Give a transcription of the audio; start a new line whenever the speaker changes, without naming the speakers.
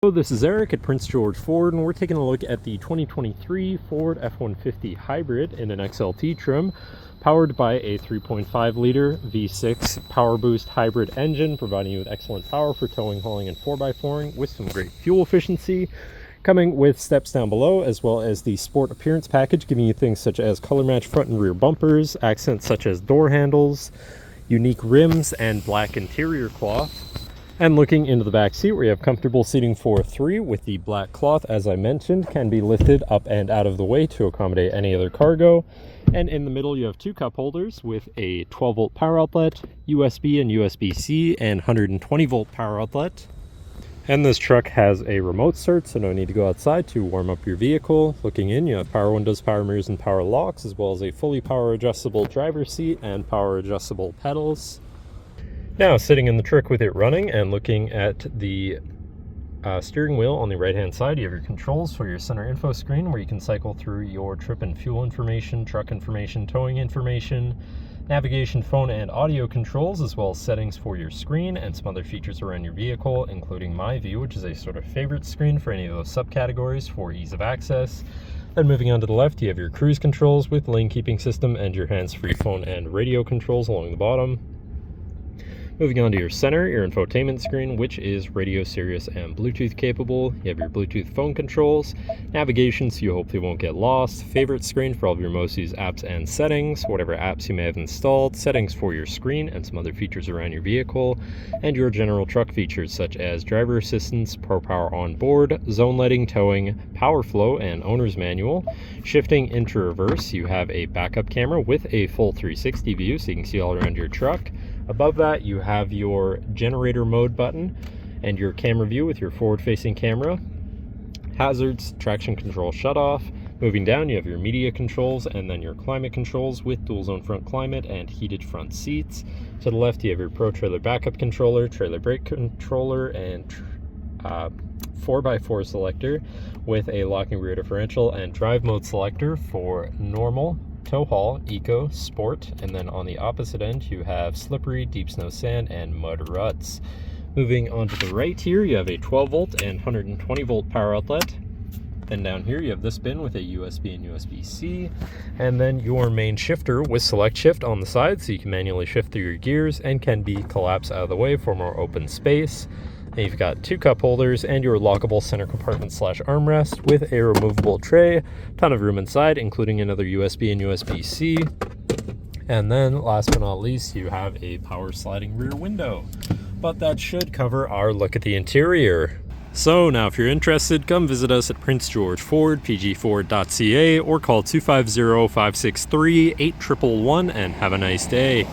Hello, this is Eric at Prince George Ford, and we're taking a look at the 2023 Ford F-150 Hybrid in an XLT trim, powered by a 3.5-liter V6 PowerBoost hybrid engine, providing you with excellent power for towing, hauling, and 4x4ing with some great fuel efficiency. Coming with steps down below, as well as the Sport Appearance package, giving you things such as color match front and rear bumpers, accents such as door handles, unique rims, and black interior cloth. And looking into the back seat, where you have comfortable seating for three with the black cloth, as I mentioned, can be lifted up and out of the way to accommodate any other cargo. And in the middle, you have two cup holders with a 12-volt power outlet, USB and USB-C, and 120-volt power outlet. And this truck has a remote start, so no need to go outside to warm up your vehicle. Looking in, you have power windows, power mirrors, and power locks, as well as a fully power adjustable driver's seat and power adjustable pedals. Now, sitting in the truck with it running and looking at the steering wheel on the right hand side, you have your controls for your center info screen, where you can cycle through your trip and fuel information, truck information, towing information, navigation, phone, and audio controls, as well as settings for your screen and some other features around your vehicle, including My View, which is a sort of favorite screen for any of those subcategories for ease of access. Then moving on to the left, you have your cruise controls with lane keeping system and your hands-free phone and radio controls along the bottom. Moving on to your center, your infotainment screen, which is radio, Sirius, and Bluetooth capable. You have your Bluetooth phone controls, navigation so you hopefully won't get lost, favorite screen for all of your most used apps and settings, whatever apps you may have installed, settings for your screen and some other features around your vehicle, and your general truck features such as driver assistance, Pro Power on board, zone lighting, towing, power flow, and owner's manual. Shifting into reverse, you have a backup camera with a full 360 view so you can see all around your truck. Above that, you have your generator mode button and your camera view with your forward-facing camera, hazards, traction control shutoff. Moving down, you have your media controls and then your climate controls with dual zone front climate and heated front seats. To the left, you have your Pro Trailer backup controller, trailer brake controller, and 4x4 selector with a locking rear differential and drive mode selector for normal, tow haul, eco, sport, and then on the opposite end you have slippery, deep snow, sand, and mud ruts. Moving on to the right here, you have a 12-volt and 120-volt power outlet. Then down here you have this bin with a USB and USB-C, and then your main shifter with select shift on the side so you can manually shift through your gears and can be collapsed out of the way for more open space. And you've got two cup holders and your lockable center compartment / armrest with a removable tray, ton of room inside, including another USB and USB-C. And then last but not least, you have a power sliding rear window. But that should cover our look at the interior. So now if you're interested, come visit us at Prince George Ford, pgford.ca, or call 250-563-8111 and have a nice day.